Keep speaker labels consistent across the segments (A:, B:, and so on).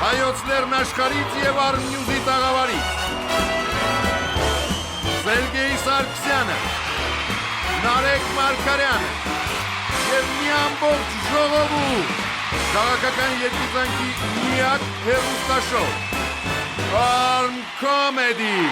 A: Հայոց լեռնաշխարհից եւ Արմնյուզի տաղավարից Սերգեյ Սարգսյանը, Նարեկ Մարգարյանը եւ մի ամբողջ ժողովուրդ քաղաքական երկուծանքի միակ հեռուստաշոու Arm Comedy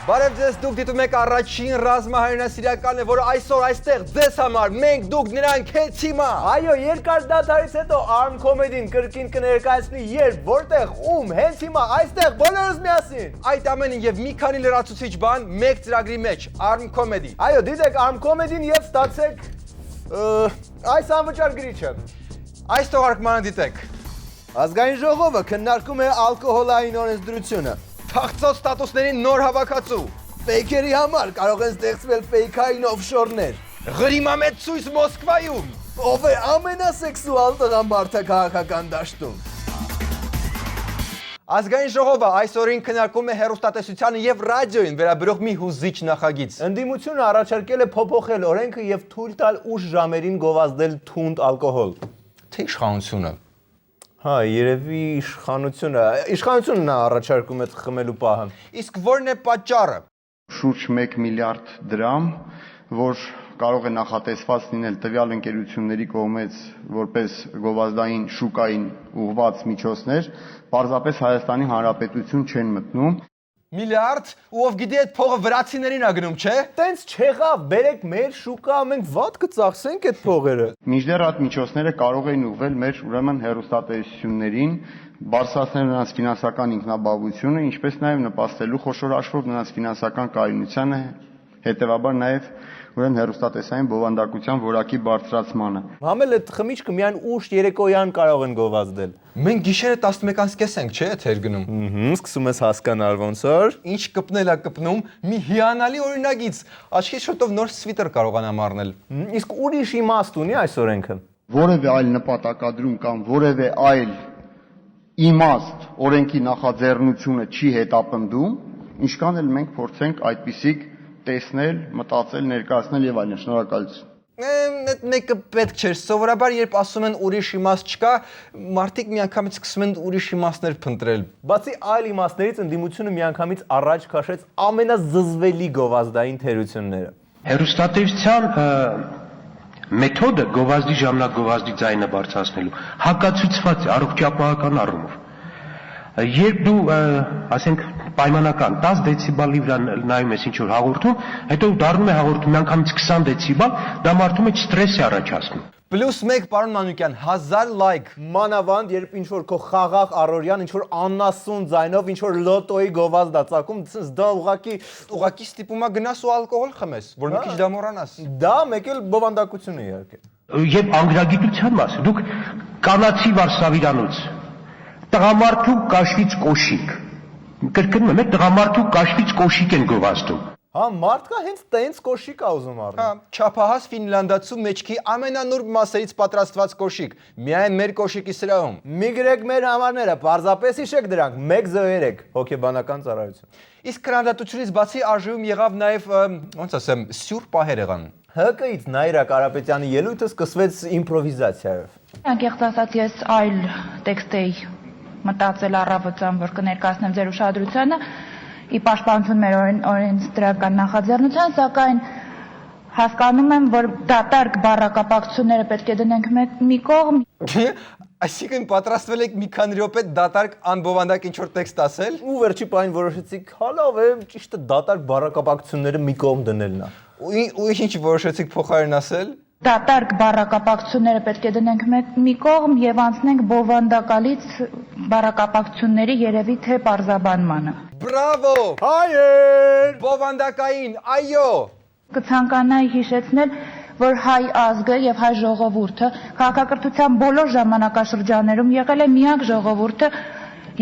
B: Բարև ձեզ, դուք դիտում եք առաջին ռազմահայրենասիրականն է, որը այսօր այստեղ ձեզ համար, մենք դուք նրանք հենց հիմա։
C: Այո, երկար դադարից հետո Arm Comedy-ն կրկին կներկայացնի երբ, որտեղ, ում, հենց հիմա, այստեղ բոլորս միասին։
B: Այդ ամենին եւ մի քանի լրացուցիչ բան մեկ ծրագրի մեջ, Arm Comedy։
C: Այո, դիտեք Arm Comedy-ն եւ ստացեք այս անվճար գրիչը։
B: Այս թողարկմանը դիտեք։
C: Ազգային ժողովը քննարկում է ալկոհոլային օրենսդրությունը։
B: Թաղծոց ստատուսների նոր հավաքածու։
C: Ֆեյքերի համար կարող են ստեղծվել ֆեյքային օֆշորներ։
B: Ղրիմամետ ցույց Մոսկվայում։
C: Ով է ամենասեքսուալ տղամարդը քաղաքական դաշտում։
B: Ազգային ժողովը այսօրին քննարկում է հեռուստատեսությանը եւ ռադիոյին վերաբերող մի հուզիչ նախագիծ։
C: Ընդդիմությունը առաջարկել է փոփոխել օրենքը եւ թույլ տալ ուշ ժամերին գովազդել թունդ ալկոհոլ։
B: Թե իշխանությունը։
C: Հա, երևի իշխանությունն է առաջարկում այդ խմելու պահը։
B: Իսկ ո՞րն է պատճառը։
D: Շուրջ 1 միլիարդ դրամ, որ կարող է նախատեսված լինել տվյալ ընկերությունների կողմից որպես գովազդային շուկային ուղղված միջոցներ, պարզապես Հայաստանի Հանրապետություն չեն մտնում։
B: Միլիարդ, ու ով գիտի այդ փողը վրացիներին ա գնում, չէ։
C: Տենց չեղավ, բերեք մեր շուկա, մենք վատ կծախսենք այդ փողերը։
D: Մինչդեռ այդ միջոցները կարող էին ուղղվել մեր ուրեմն հեռուստատեսություններին, բարձրացնել նրանց ֆինանսական ինքնաբավությունը, ինչպես նաև նպաստելու խոշոր հաշվով նրանց ֆինանսական կայունությանը, հետևաբար նաև ուրեմն հեռուստատեսային բովանդակության որակի բարձրացմանը։
C: Համել այդ խմիչքը միայն ուշ երեկոյան կարող են գովազդել։
B: Մենք գիշերը 11:30 ենք, չէ՞, թեր գնում։
C: Սկսում ես հասկանալ ոնց որ։
B: Ինչ կպնել է կպնում, մի հիանալի օրինագից։ Աչքից շուտով նոր սվիտեր կարողանամ առնել։
C: Իսկ ուրիշ իմաստ ունի այս օրենքը։
D: Որևէ այլ նպատակադրում կամ որևէ այլ իմաստ օրենքի նախաձեռնությունը չի հետապնդում, ինչքան էլ մենք փորձենք այդպիսիք տեսնել, մտածել, ներկայացնել եւ այլն։ Շնորհակալություն։
B: Այդ մեկը պետք չէ, սովորաբար երբ ասում են ուրիշ իմաստ չկա, մարդիկ միանգամից սկսում են ուրիշ իմաստներ փնտրել։
C: Բացի այլ իմաստներից ընդդիմությունը միանգամից առաջ քաշեց ամենազզվելի գովազդային թերությունները։
E: Հեռուստատեսության մեթոդը գովազդի ժամանակ գովազդի ձայնը բարձրացնելու հակացուցված է առողջապահական առումով։ Երբ դու, ասենք, պայմանական 10 դեցիբալի վրա նայում ես ինչ-որ հաղորդում, հետո դառնում է հաղորդում միանգամից 20 դեցիբալ, դա մարդու մեջ ստրես է առաջացնում։
B: +1 պարոն Մանուկյան, 1000 լայք։
C: Մանավանդ, երբ ինչ-որ քո խաղաղ առօրյան, ինչ-որ աննասուն ձայնով, ինչ-որ լոտոյի գովազդ է ծակում, դա
B: ուղղակի ստիպում է գնաս ու ալկոհոլ խմես, որ մի քիչ դա մոռանաս։
C: Դա մեկ էլ բովանդակություն է իհարկե։
E: Եվ անգրագիտության մասը, դուք կանացի Վարշավիրանոց, տղամարդու կաշվից կոշիկ, կրկնում եմ, տղամարդու կաշվից կոշիկ են գովազդում։
C: Հա, մարդկա հենց տենց կոշիկ ա ուզում առնել։
B: Հա, չափահաս ֆինլանդացու մեջքի ամենանուրբ մասերից պատրաստված կոշիկ, միայն մեր կոշիկի սրահում։
C: Մի գրեք մեր համարները, պարզապես հիշեք դրանք, 103 հոգեբանական ծառայություն։
B: Իսկ քննադատությունից բացի արժեում եղավ նաև, ոնց ասեմ, սյուր պահեր եղան։
C: ՀԿ-ից Նաիրա Կարապետյանի ելույթը սկսվեց իմպրովիզացիայով։
F: Անկեղծ ասած ես այլ տեքստ էի մտածել առավոտյան, որ կներկայացնեմ ձեր ուշադրությանը, ի պաշտպանություն մեր օրենսդրական նախաձեռնության, սակայն հասկանում եմ, որ դատարկ բառակապակցությունները պետք է դնենք մի կողմ։
B: Այսինքն պատրաստվել եք մի քանի րոպե դատարկ անբովանդակ ինչ-որ տեքստ ասել։
C: Ու վերջի պահին որոշեցիք, հալավ է, ճիշտը դատարկ բառակապակցությունները մի կողմ դնելն է։
B: Ու ինչ որոշեցիք փոխարեն ասել։
F: Դատարկ բառակապակցությունները պետք է դնենք մի կողմ եւ անցնենք բովանդակալից բառակապակցությունների երևի թե պարզաբանմանը։
B: Բրավո։
C: Հայեր։
B: Բովանդակային, այո։
F: Կցանկանայի հիշեցնել, որ հայ ազգը եւ հայ ժողովուրդը քաղաքակրթության բոլոր ժամանակաշրջաններում եղել է միակ ժողովուրդը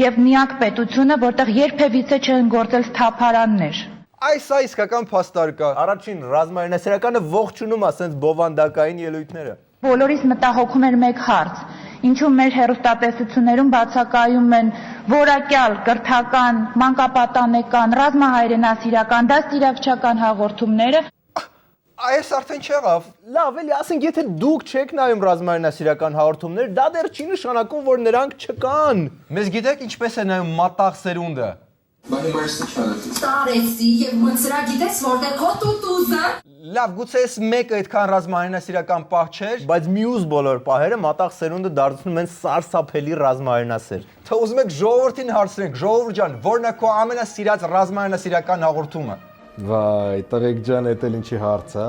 F: եւ միակ պետությունը, որտեղ երբևիցե չեն գործել սթափարաններ։
B: Այս իսկական փաստարկա։
C: Առաջին ռազմայնասերականը ողջունում ասենց բովանդակային ելույթները։
F: Բոլորիս մտահոգում էր մեկ հարց. ինչու մեր հեռուստատեսություններում բացակայում են որակյալ, կրթական, մանկապատանեկան, ռազմահայրենասիրական, դաստիարակչական հաղորդումները։
B: Այս արդեն չեղավ։
C: Լավ, էլի ասենք եթե դուք չեք նայում ռազմայնասիրական հաղորդումներ, դա դեռ չի նշանակում, որ նրանք չկան։
B: Մեզ գիտեք ինչպես է նայում մատաղ սերունդը։
G: Տարեցի եւ մնցրա գիտես որտեղ քո տուտուզը։
B: Լավ, գուցե այս մեկը այդքան ռազմայնասիրական պահ չէր։
C: Բայց մյուս բոլոր պահերը մատաղ սերունդը դարձնում են սարսափելի ռազմայնասեր։
B: Թե ուզում եք ժողովրդին հարցնենք, ժողովուրդ ջան, որն է քո ամենասիրած ռազմայնասիրական հաղորդումը։
H: Վայ, տղեկ ջան, էդ էլ ինչի հարց է։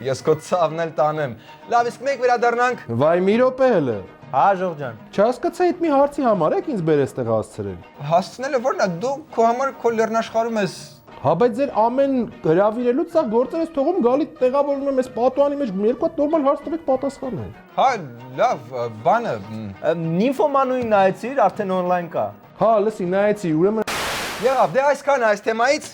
B: Ես քո ցավն էլ տանեմ։ Լավ, իսկ մեկ վերադառնանք։
H: Վայ, մի րոպե հələ։
C: Հա, Ժող ջան։
H: Չհասկացա այդ մի հարցի համար եք ինձ բերես տեղ հասցրել։
B: Հասցնելը որն է, դու քո համար քո լեռնաշխարհում ես։
H: Հա, բայց ձեր ամեն հրավիրելուց սա գործեր ես թողում գալի տեղավորվում եմ այս պատուանի մեջ երկու հատ նորմալ հարց տվեք պատասխանել։
B: Հա, լավ, բանը։
C: Նիմֆոմանուին նայեցիր, արդեն on-line կա։
H: Հա, լսի, նայեցի, ուրեմն
B: Եղավ, դե այսքան այս թեմայից։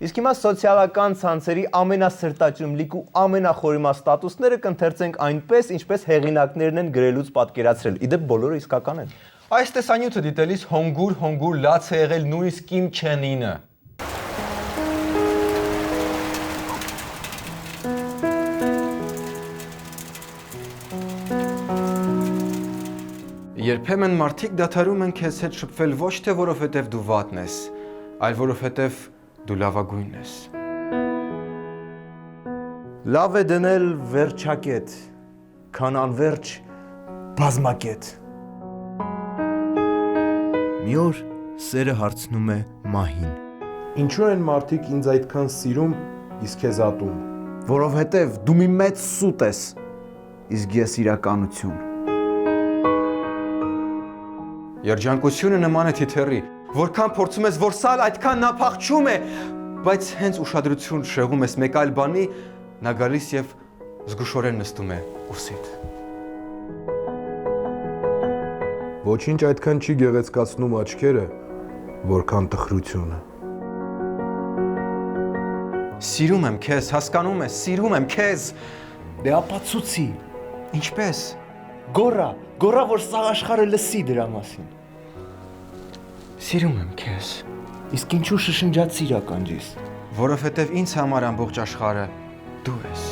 C: Իսկ հիմա սոցիալական ցանցերի ամենասրտաճմլիկ ու ամենախորիմաստ ստատուսները կընթերցենք այնպես, ինչպես հեղինակներն են գրելուց պատկերացրել։ Իդեպ բոլորը իսկական են։
B: Այս տեսանյութը դիտելիս հոնգուր լաց է եղել նույնիսկ Կիմ Չեն Ինը։ Երբեմն մարդիկ դադարում են քեզ հետ շփվել ոչ թե որովհետև դու վատն ես, այլ որովհետև դու լավագույնն ես։
C: Լավ է դնել վերջակետ, քան անverջ բազմակետ։
I: Մի օր սերը հարցնում է մահին.
H: ինչու են մարդիկ ինձ այդքան սիրում, իսկ քեզ ատում։
I: Որովհետև դու մի մեծ սուտ ես, իսկ ես իրականություն։
B: Երջանկությունը նման է թիթեռի, որքան փորձում ես, որ սալ այդքան նափախչում է, բայց հենց ուշադրություն շեղում ես մեկ այլ բանի, նա գալիս եւ զգուշորեն նստում է ուսիդ։
H: Ոչինչ այդքան չի գեղեցկացնում աչքերը, որքան տխրությունը։
B: Սիրում եմ քեզ, հասկանում ես, սիրում եմ քեզ։
C: Դե ապացուցի,
B: Ինչպես։
C: գորա, որ սաղ աշխարհը լսի դրա մասին։
B: Սիրում եմ քեզ,
C: Իսկ ինչու շշնջացիր ականջիս։
B: որովհետև ինձ համար ամբողջ աշխարհը դու ես։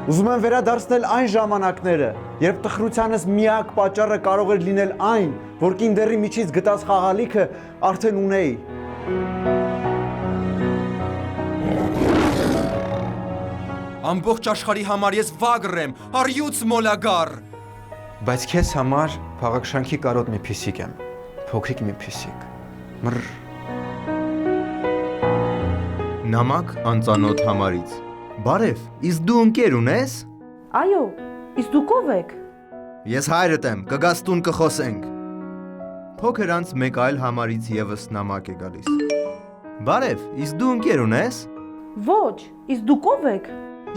I: Ուզում եմ վերադարձնել այն ժամանակները, երբ տխրությանս միակ պատճառը կարող էր լինել այն, որ կինդերի միջից գտած խաղալիքը արդեն ունեի։
B: Ամբողջ աշխարհի համար ես վագր եմ, արյուծ մոլագար։ Բայց քեզ համար փաղաքշանքի կարոտ մի փիսիկ եմ, փոքրիկ մի փիսիկ։ Մռ։
I: Նամակ անծանոթ համարից։ Բարև, իսկ դու ընկեր ունես։
J: Այո, իսկ դուք ով եք։
I: Ես հայրդ եմ, կգաս տուն կխոսենք։ Փոքր անց մեկ այլ համարից եւս նամակ է գալիս։ Բարև, իսկ դու ընկեր ունես։
J: Ոչ, իսկ դուք ով եք։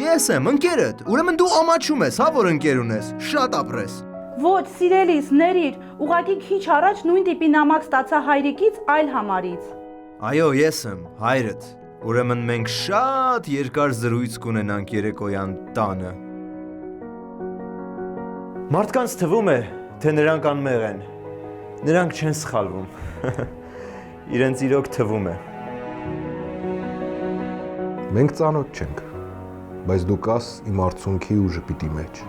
I: Ես եմ, ընկերդ։ Ուրեմն դու ամաչում ես, հա որ ընկեր ունես։ Շատ ապրես։
J: Ոչ, սիրելիս, ներիր, ուղղակի քիչ առաջ նույն տիպի նամակ ստացա հայրիկից այլ համարից։
I: Այո, ես եմ, հայրդ։ Ուրեմն մենք շատ երկար զրույց կունենանք երեկոյան տանը։
C: Մարդկանց թվում է, թե նրանք անմեղ են։ Նրանք չեն սխալվում։ Իրենց իրոք թվում է։
H: Մենք ծանոթ չենք, բայց դու կաս իմ արցունքի ու ժպիտի մեջ։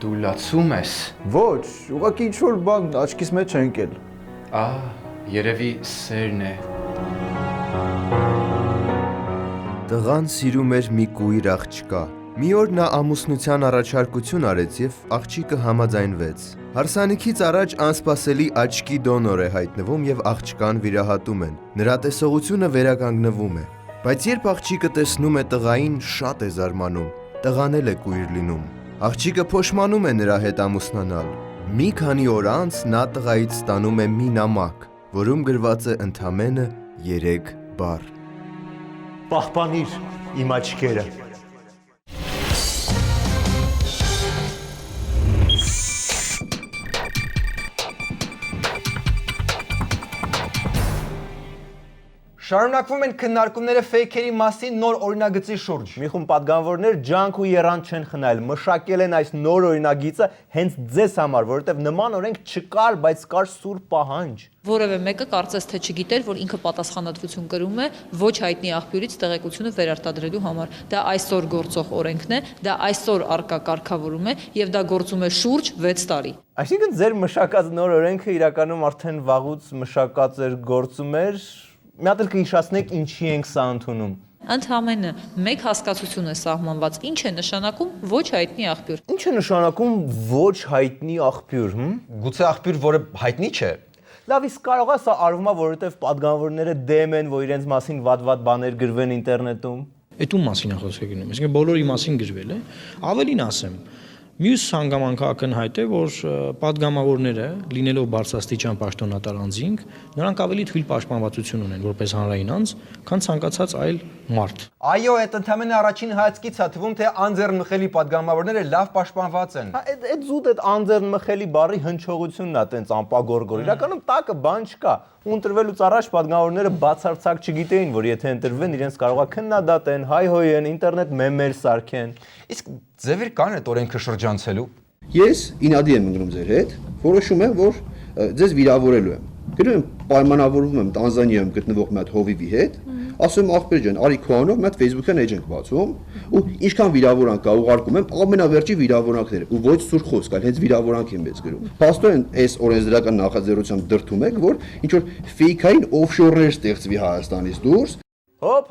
B: Դու լացում ես։
I: Ոչ, ուղղակի ինչ-որ բան աչքիս մեջ է ընկել։
B: Երևի սերն է։
I: Տղան սիրում էր մի կույր աղջկա։ Մի օր նա ամուսնության առաջարկություն արեց եւ աղջիկը համաձայնվեց։ Հարսանիքից առաջ անսպասելի աչքի դոնոր է հայտնվում եւ աղջկան վիրահատում են։ Նրա տեսողությունը վերականգնվում է։ Բայց երբ աղջիկը տեսնում է տղային, շատ է զարմանում։ Տղան էլ է կույր լինում։ Աղջիկը փոշմանում է նրա հետ ամուսնանալ։ Մի քանի օր անց նա տղայից ստանում է մի նամակ, որում գրված է ընդամենը 3 բառ։
C: Պահպանիր իմ աչքերը։
B: Շարունակվում են քննարկումները ֆեյքերի մասին նոր օրինագծի շուրջ։
C: Մի խումբ պատգամավորներ ջանք ու եռանդ չեն խնայել, մշակել են այս նոր օրինագիծը հենց ձեզ համար, որովհետև նման օրենք չկար, բայց կար սուր պահանջ։
K: Որևէ մեկը կարծես թե չգիտեր, որ ինքը պատասխանատվություն կրում է ոչ հայտնի աղբյուրից տեղեկությունը վերարտադրելու համար։ Դա այսօր գործող օրենքն է, դա այսօր արկա կարգավորում է եւ դա գործում է շուրջ 6 տարի։
C: Այսինքն ձեր մշակած նոր օրենքը իրականում արդեն վաղուց մշակած էր, գործում էր։ Մի հատ էլ կհիշեցնեք ինչի ենք սա ընդունում։
K: Ընդհանրապես մեկ հասկացություն է սահմանված, ինչ է նշանակում ոչ հայտնի աղբյուր։
C: Ինչ է նշանակում ոչ հայտնի աղբյուր,
B: Գուցե աղբյուր, որը հայտնի չէ։
C: Լավ, իսկ կարող է սա արվում է, որովհետև պատգամավորները դեմ են, որ իրենց մասին վատ բաներ գրվեն ինտերնետում։
L: Այդ ում մասին է խոսքը գնում։ Այսինքն բոլորի մասին գրվել է։ Ավելին ասեմ, մյուս հանգամանքը ակնհայտ է, որ պատգամավորները, լինելով բարձրաստիճան պաշտոնատար անձինք, նրանք ավելի թույլ պաշտպանվածություն ունեն որպես հանրային անձ, քան ցանկացած այլ մարդ։
B: Այո, այդ ընդհանրապես առաջին հայացքից է թվում, թե անձեռնմխելի պատգամավորները լավ պաշտպանված են։
C: Այդ զուտ այդ անձեռնմխելի բառի հնչողությունն է տենց անպագորգոր։ Իրականում տակը բան չկա։ Ու ընտրվելուց առաջ պատգամավորները բացարձակ չգիտեին, որ եթե ընտրվեն, իրենց կարող է քննադատեն, հայհոյեն, ինտերնետ մեմեր սարքեն։
B: Իսկ ձևեր կան այդ օրենքը շրջանցելու։
M: Ես ինադի եմ ընկնում ձեր հետ, որոշում եմ, որ ձեզ վիրավորելու եմ։ Գնում եմ պայմանավորվում եմ Տանզանիայում գտնվող մի հատ հովիվի հետ, ասում եմ ախպեր ջան, արի քո անունով մի հատ Facebook-յան էջ ենք բացում, ու ինչքան վիրավորանք կա ուղարկում եմ ամենավերջի վիրավորանքները, ու ոչ սուր խոսք, այլ հենց վիրավորանք եմ մեծ գրում։ Փաստորեն այս օրենսդրական նախաձեռնությամբ դրդում եք, որ ինչ որ ֆեյքային օֆշորներ ստեղծվի Հայաստանից դուրս։
C: Հոп,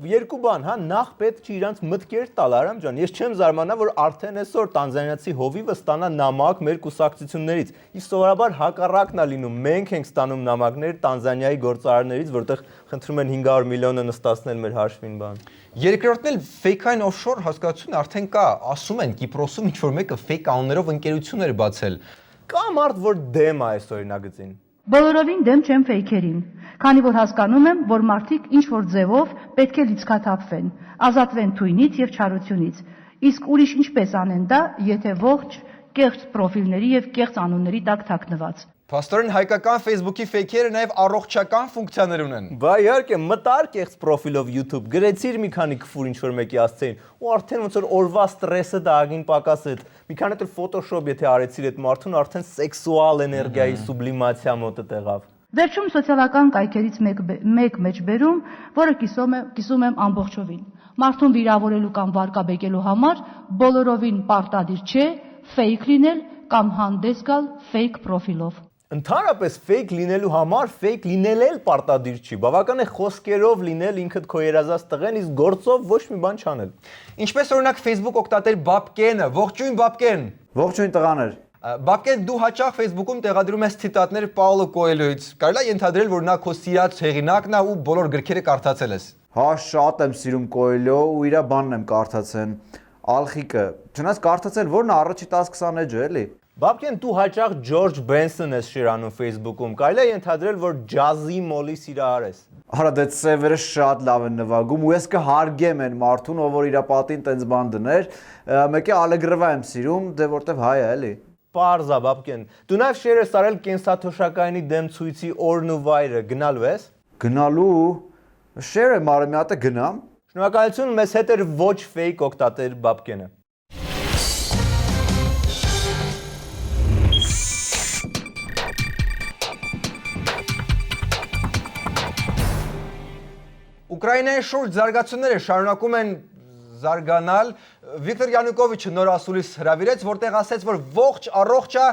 C: երկու բան, հա, նախ պետք չի իրանց մտքեր տալ, Արամ ջան, ես չեմ զարմանա, որ արդեն այսօր տանզանիացի հովիվը ստանա նամակ մեր կուսակցություններից։ Իսկ սովորաբար հակառակն է լինում, մենք ենք ստանում նամակներ Տանզանիայի գործարարներից, որտեղ խնդրում են 500 միլիոնը նստացնել մեր հաշվին բան։
B: Երկրորդն էլ ֆեյքային օֆշոր հասկացությունը արդեն կա, ասում են Կիպրոսում ինչ որ մեկը ֆեյք անուններով ընկերություններ բացել։
C: Կա մարդ, որ դեմ է այս օրինագծին։
J: Բոլորովին դեմ չեմ ֆեյքերին, քանի որ հասկանում եմ, որ մարդիկ ինչ-որ ձևով պետք է լիցքաթափվեն, ազատվեն թույնից եւ չարությունից, իսկ ուրիշ ինչպես անեն դա, եթե ողջ կեղծ պրոֆիլների եւ կեղծ անունների տակ թաքնված։
B: Փաստորեն հայկական Facebook-ի ֆեյքերը նաև առողջական ֆունկցիաներ ունեն։
C: Բա իհարկե, մտար կեղծ պրոֆիլով YouTube, գրեցիր մի քանի քֆուր ինչ-որ մեկի ասցեին, ու արդեն ոնց որ օրվա ստրեսը դագին պակասեց։ Մի քանի էլ Photoshop եթե արեցիր այդ մարդուն, արդեն սեքսուալ էներգիայի սուբլիմացիա մոտը տեղավ։
J: Վերջում սոցիալական կայքերից մեկ մեջբերում, որը կիսում եմ ամբողջովին։ Մարդուն վիրավորելու կամ վարկաբեկելու համար բոլորովին պարտադիր չէ ֆեյք լինել կամ հանդես գալ ֆեյք պրոֆիլով։
C: Ընդհանրապես ֆեյք լինելու համար ֆեյք լինել էլ պարտադիր չի։ Բավական է խոսքերով լինել ինքդ քո երազած տղեն, իսկ գործով ոչ մի բան չանել։
B: Ինչպես օրինակ Facebook օգտատեր Բաբկենը, ողջույն Բաբկեն։
N: Ողջույն տղաներ։
B: Բաբկեն, դու հաճախ Facebook-ում տեղադրում ես ցիտատներ Պաուլո Կոելյոից։ Կարելի է ենթադրել, որ նա քո սիրած հեղինակն է ու բոլոր գրքերը կարդացել ես։
N: Հա, շատ եմ սիրում Կոելյո ու իր բանն եմ կարդացել։ Ալխիկը, չնայած կարդացել որն է առաջի 10-20 էջը, էլի։
C: Բաբկեն, դու հաճախ Ջորջ Բենսոն ես շիրանում Facebook-ում, կարելի է ենթադրել, որ ջազի մոլի սիրահար ես։
N: Արա դե սևերը շատ լավ են նվագում ու ես կհարգեմ այն մարդուն, ով որ իր պատին տենց բան դներ, մեկը Ալեգրովա եմ սիրում, դե որտեվ հայ է, էլի։
C: Պարզա Բաբկեն, դու նաև շեր ես արել կենսաթոշակայինի դեմ ցույցի օրն ու վայրը, գնալու ես։
N: Գնալու, շեր եմ արել, մի հատ է գնամ։
C: Շնորհակալություն, մեզ հետ էր ոչ ֆեյք օգտատեր Բաբկենը։
B: Ուկրաինայի շուրջ զարգացումները շարունակում են զարգանալ։ Վիկտոր Յանուկովիչը նոր ասուլիս հրավիրեց, որտեղ ասեց, որ ողջ առողջ է,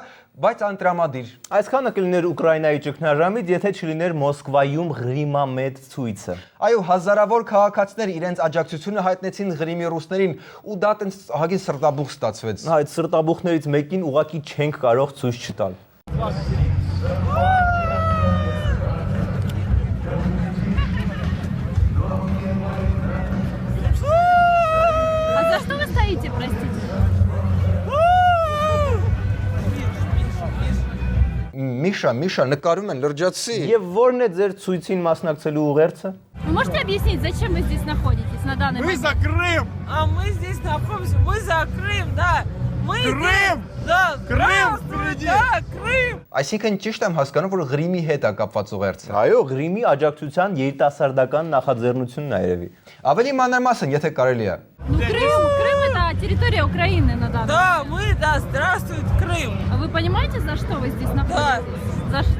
B: բայց անտրամադիր։
C: Այսքանը կլիներ Ուկրաինայի ճգնաժամից, եթե չլիներ Մոսկվայում Ղրիմա մեծ ցույցը։
B: Այո, հազարավոր քաղաքացիներ իրենց աջակցությունը հայտնեցին Ղրիմի ռուսներին, ու դա տենց ահագին սրտաբուխ ստացվեց։
C: Այդ սրտաբուխներից մեկին ուղղակի չենք կարող ցույց չտալ։
B: Миша, նկարում են լրջացի։
C: Եվ ո՞րն է ձեր ցույցին մասնակցելու ուղերձը։
O: Вы можете объяснить, зачем вы здесь находитесь на данный момент?
A: Мы за Крым!
P: А мы здесь находимся, мы за Крым, да. Крым! Да, Крым впереди! Да, Крым!
B: Այսինքն ճիշտ եմ հասկանում, որ Ղրիմի հետ է կապված ուղերձը։
C: Այո, Ղրիմի աջակցության երիտասարդական նախաձեռնությունն է երևի։
B: Ավելի մանրամասն, եթե կարելի է։
O: Ну, Крым это территория Украины на данный
P: Да, мы, да, здравствует Крым!
O: А вы понимаете, за что вы здесь находитесь? За что?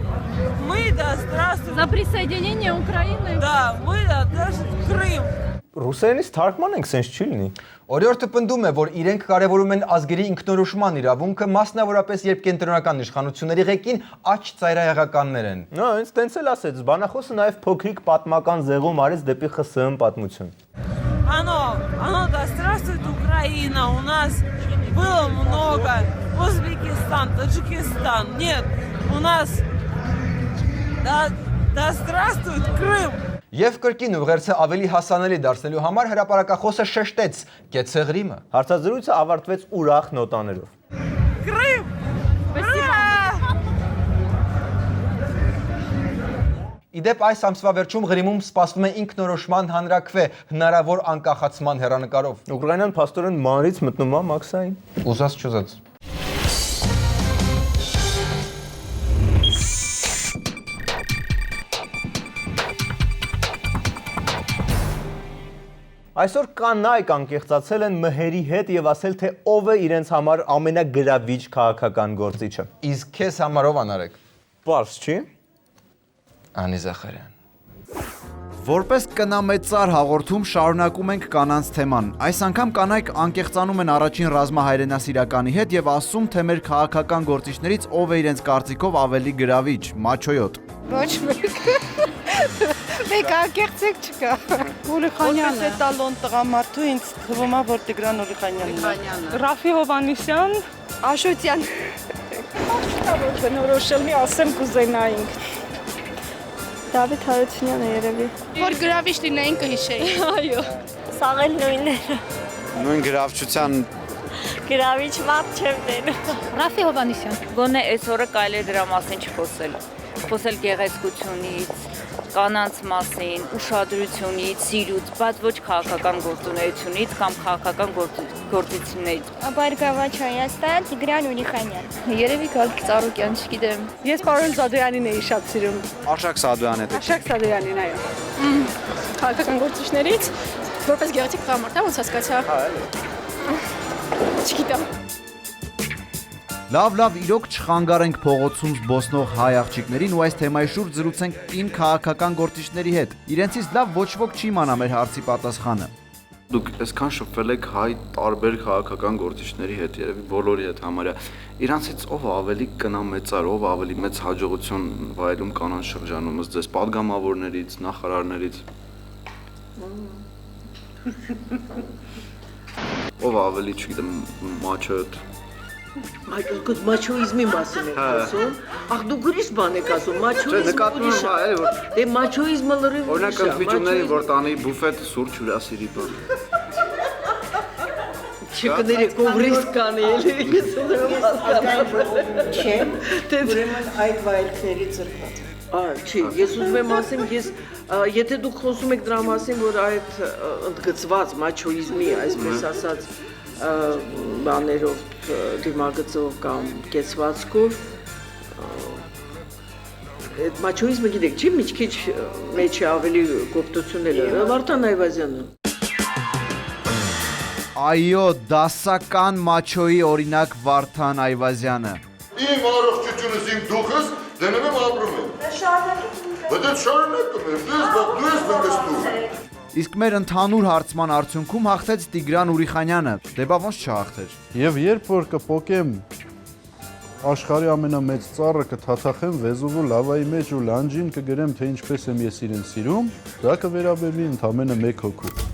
P: Мы, да, здравствует!
O: За присоединение Украины?
P: Да, мы, да, даже Крым!
C: Ռուսերենից թարգման ենք, sense չի լինի։
B: Օրիորդը պնդում է, որ իրենք կարևորում են ազգերի ինքնորոշման իրավունքը, մասնավորապես երբ կենտրոնական իշխանությունների ղեկին աջ ծայրահեղականներ են։
C: Նա հենց տենց էլ ասեց, բանախոսը նաև փոքրիկ պատմական զեղում արեց դեպի ԽՍՀՄ պատմություն։
P: Оно, да, здравствует Украина, у нас было много, Узбекистан, Таджикистан, нет, у нас, да здравствует Крым!
B: Եվ կրկին ուղերձը ավելի հասանելի դարձնելու համար հրապարակախոսը շեշտեց կեցե Ղրիմը։
C: Հարցազրույցը ավարտվեց ուրախ նոտաներով։
P: Крым!
B: Իդեպ այս ամսվա վերջում Ղրիմում սպասվում է ինքնորոշման հանրաքվե հնարավոր անկախացման հեռանկարով։
C: Ուկրաինան փաստորեն մանրից մտնում է Մաքսային։
B: Ուզած չուզած։
C: Այսօր կանայք անկեղծացել են մհերի հետ եւ ասել, թե ով է իրենց համար ամենագրավիչ քաղաքական գործիչը։
B: Իսկ քեզ համար ով անարեք։
C: Պարզ չի։
B: Անի Զախարյան։
N: Որպես կնամեծար հաղորդում շարունակում ենք կանանց թեման։ Այս անգամ կանայք անկեղծանում են առաջին ռազմահայրենասիրականի հետ եւ ասում, թե մեր քաղաքական գործիչներից ով է իրենց կարծիքով ավելի գրավիչ, մաչոյոտ։
Q: Ոչ մեկ։ Մեկ անկեղծեք չկա։ Ուլիխանյանը։ Որպես էտալոն տղամարդու ինձ թվում է, որ Տիգրան Ուլիխանյանն է։ Ռաֆի Հովհաննիսյան, Աշոտյան։ Չկա որ բնորոշել մի ասեմ կուզենայինք։ Դավիթ Հարությունյանը երևի։ Որ գրավիչ լինեին կհիշեի։ Այո։
R: Սաղ էլ նույնները։
N: Նույն գրավչության
R: Գրավիչ մարդ չեմ տենում։
Q: Ռաֆի Հովհաննիսյան։
S: Գոնե այսօրը կարելի է դրա մասին չխոսել։ Խոսել գեղեցկությունից, կանանց մասին, ուշադրությունից, սիրուց, բայց ոչ քաղաքական գործունեությունից կամ քաղաքական գործիչներից։
R: Բարգավաճ Հայաստան, Տիգրան Ուլիխանյան։
Q: Երևի Գալիկ Ծառուկյան, չգիտեմ։ Ես պարոն Զադոյանին էի շատ սիրում։
N: Արշակ Սադոյանն է։
Q: Արշակ Սադոյանին, այո։ Քաղաքական գործիչներից որպես գեղեցիկ տղամարդ, ոնց հասկացա։ Չգիտեմ։
N: Լավ, իրոք չխանգարենք փողոցում զբոսնող հայ աղջիկներին ու այս թեմայի շուրջ զրուցենք կին քաղաքական գործիչների հետ։ Իրենցից լավ ոչ ոք չի իմանա մեր հարցի պատասխանը։
T: Դուք այսքան շփվել եք հայ տարբեր քաղաքական գործիչների հետ, երևի բոլորի հետ համարյա։ Իրանցից ով ավելի կնամեծար, ով ավելի մեծ հաջողություն վայելում կանանց շրջանում, ըստ ձեզ պատգամավորներից, նախարարներից։ Ով ավելի, չգիտեմ, մաչոյոտ։
U: Այդ մաչոիզմի մասին եք ասում, ախ դուք ուրիշ բան եք ասում, մաչոիզմը ուրիշ է, դե մաչոիզմը լրիվ ուրիշ է։
T: Օրինակ ընդվիճումների, որ տանի բուֆետ սուրճ հյուրասիրի բան։
U: Չկներեք, ով ռիսկ կանի էլի, ես ուրեմն հասկանում չեմ, ուրեմն այդ վայելքների ծրված։ Չի, ես ուզում եմ ասեմ, եթե դուք խոսում եք դրա մասին, որ այդ ընդգծված մաչոիզմի, այսպես ասած, բաներով դիմագծով կամ կեցվածքով այդ մաչոիզմը գիտեք, չի մի քիչ մեջ ավելի կոպտություններ է, Վարդան Այվազյանը։
N: Այո, դասական մաչոյի օրինակ Վարդան Այվազյանը։
A: Իմ առողջությունս իմ դուխս դնում եմ ապրում եմ։ Բայց շարունակում եմ, դու ես մնգստում։
N: Իսկ մեր ընդհանուր հարցման արդյունքում հաղթեց Տիգրան Ուրիխանյանը, դե բա ոնց չհաղթեր։
V: Եվ երբ որ կփոկեմ աշխարհի ամենամեծ ծառը կթաթախեմ վեզուվու լավայի մեջ ու լանջին կգրեմ, թե ինչպես եմ ես իրեն սիրում, դա կվերաբերվի ընդամենը 1 հոգու։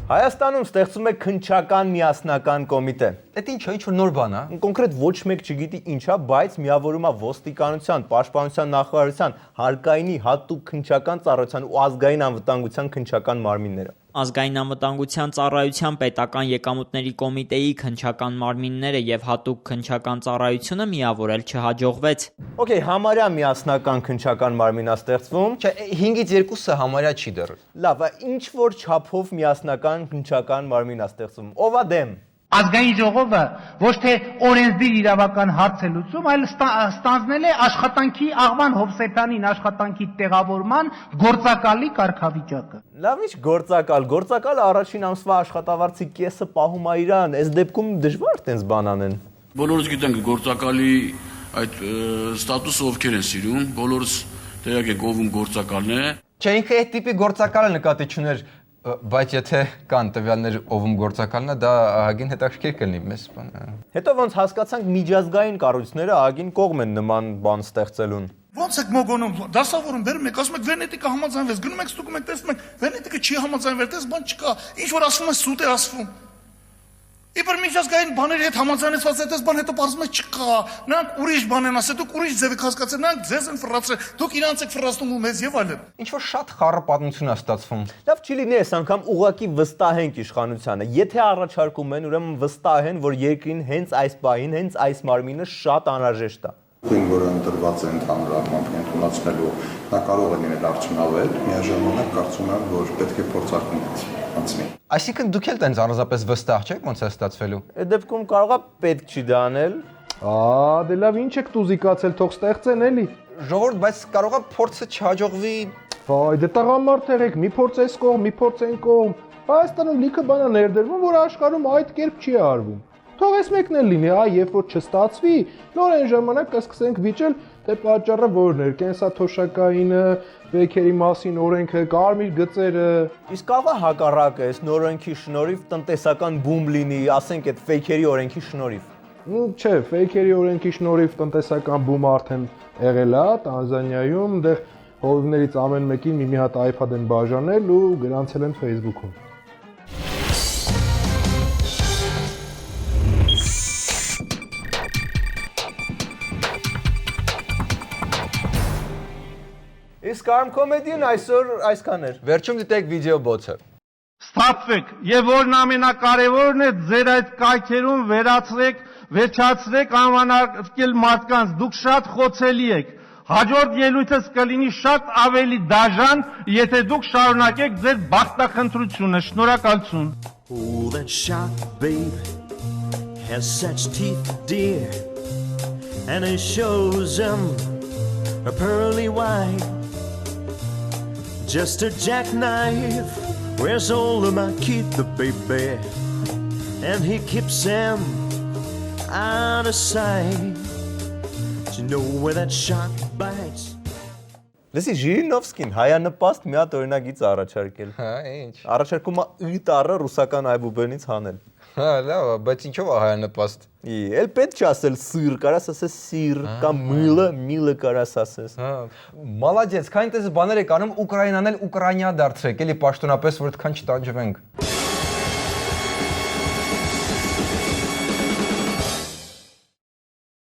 C: Հայաստանում ստեղծում է քննչական միասնական կոմիտե։
B: Այդ ինչ է, ինչ որ նոր բան է։
C: Կոնկրետ ոչ մեկ չգիտի ինչա, բայց միավորում է ոստիկանության, պաշտպանության նախարարության, հարկայինի, հատուկ քննչական ծառայության ու ազգային անվտանգության քննչական մարմինները։
W: Ազգային անվտանգության ծառայության պետական եկամուտների կոմիտեի քննչական մարմինները եւ հատուկ քննչական ծառայությունը միավորել չհաջողվեց։
C: Okay, համարյա միասնական քննչական մարմին է ստեղծվում։
B: Չէ, 5-ից 2-ը համարյա չի դեռ։
C: Լավ, ինչ որ չափով միասնական քննչական մարմին է ստեղծվում։ Ով է դեմ։
D: ազգային ժողովը ոչ թե օրենսդիր իրավական հարց է լուծում, այլ ստանձնել է աշխատանքի Աղվան Հովսեփյանին աշխատանքի տեղավորման գործակալի կարգավիճակը։
C: Լավ, ինչ գործակալը առաջին ամսվա աշխատավարձի կեսը պահում է իրան, այս դեպքում դժվար տենց բան անեն։
E: Բոլորս գիտենք գործակալի այդ ստատուսը ովքեր են սիրում, բոլորս տեղյակ եք ով գործակալն է։
B: Չէ, ինքը այդ տիպի գործակալը նկատի չուներ, բայց եթե կան տվյալներ ով գործակալն է, դա ահագին հետաքրքիր կլինի մեզ բանը։
C: Հետո ոնց հասկացանք միջազգային կառույցները ահագին կողմ են նման բան ստեղծելուն։
F: Ոնց եք մոգոնում, դասավորում բերում եք, ասում եք Վենետիկը համաձայնվեց, գնում եք ստուգում եք, տեսնում եք, Վենետիկը չի համաձայնվել, տես բան չկա, ինչ որ ասվում է սուտ է ասվում։ Իբր միջազգային բաների հետ համաձայնեցված է, տես բան հետո պարզվում է չկա, նրանք ուրիշ բան են ասել, դուք ուրիշ ձև եք հասկացել, նրանք ձեզ են ֆռացրել, դուք իրանց եք ֆռացնում ու մեզ եւ այլն։
B: Ինչ որ շատ խառը պատմություն է ստացվում։
C: Լավ չի լինի այս անգամ ուղակի վստահենք իշխանությանը։ Եթե առաջարկում են, ուրեմն վստահեն, որ երկրին հենց այս պահին, հենց այս մարմինը շատ անհրաժեշտ է։
X: Այն որը ընտրված է ընդհանուր առմամբ ընդունացնելու, դա կարող է լինել արդյունավետ, միաժամանակ կարծում եմ, որ պետք է փորձարկումից անցնի։
B: Այսինքն դուք էլ տենց առանձնապես վստահ չեք ոնց է ստացվելու։
C: Այդ դեպքում կարողա պետք չի դա անել։
H: Դե լավ, ինչ եք տուզիկացել, թող ստեղծեն էլի։
B: Ժողովուրդ, բայց կարողա փորձը չհաջողվի։
H: Վայ, դե տղամարդ եղեք, մի փորձ այս կողմ, մի փորձ այն կողմ։ Հայաստանում լիքը բան է ներդրվում, որ աշխարհում այդ կերպ չի արվում։ Թող այս մեկն էլ լինի, երբ որ չստացվի, նոր այն ժամանակ կսկսենք վիճել, թե պատճառը որն էր, կենսաթոշակայինը, վեքերի մասին օրենքը, կարմիր գծերը։
C: Իսկ աղա հակառակը, այս նոր օրենքի շնորհիվ տնտեսական բում լինի, ասենք այդ ֆեյքերի օրենքի շնորհիվ։
H: Չէ, ֆեյքերի օրենքի շնորհիվ տնտեսական բումը արդեն եղել է Տանզանիայում, դեռ հովիվներից ամեն մեկին մի հատ iPad են բաժանել ու գրանցել են Facebook-ում։
C: Իսկ Arm Comedy-ն այսօր այսքան էր։
B: Վերջում դիտեք վիդեո բոցը։
D: Ստացվեք, եւ որն ամենակարևորն է, ձեր այդ կայքերում վերջացրեք անվանակել մարդկանց, դուք շատ խոցելի եք։ Հաջորդ ելույթս կլինի շատ ավելի դաժան, եթե դուք շարունակեք ձեր բախտախնդրությունը։ Շնորհակալություն։
Y: Oh, that shark, babe, has such teeth, dear, and it shows them a pearly white. Just a jackknife, where's all of my kid, the baby, and he keeps them out of sight. Do you know where that shark bites?
C: Լսի Ժիրինովսկին հայանպաստ մի հատ օրինագիծ առաջարկել։
B: Հա, ինչ։
C: Առաջարկում է ըտարը ռուսական այբուբենից հանել։
B: Հա, լավ, բայց ինչով է հայանպաստ։
C: Էլ պետք չի ասել սիր, կարաս ասես սիր, կամ միլը կարաս ասես։
B: Հա, մալադեց, քանի տես բաներ եք անում Ուկրաինան էլ Ուկրաինա դարձրեք, էլի պաշտոնապես որ այդքան չտանջվենք։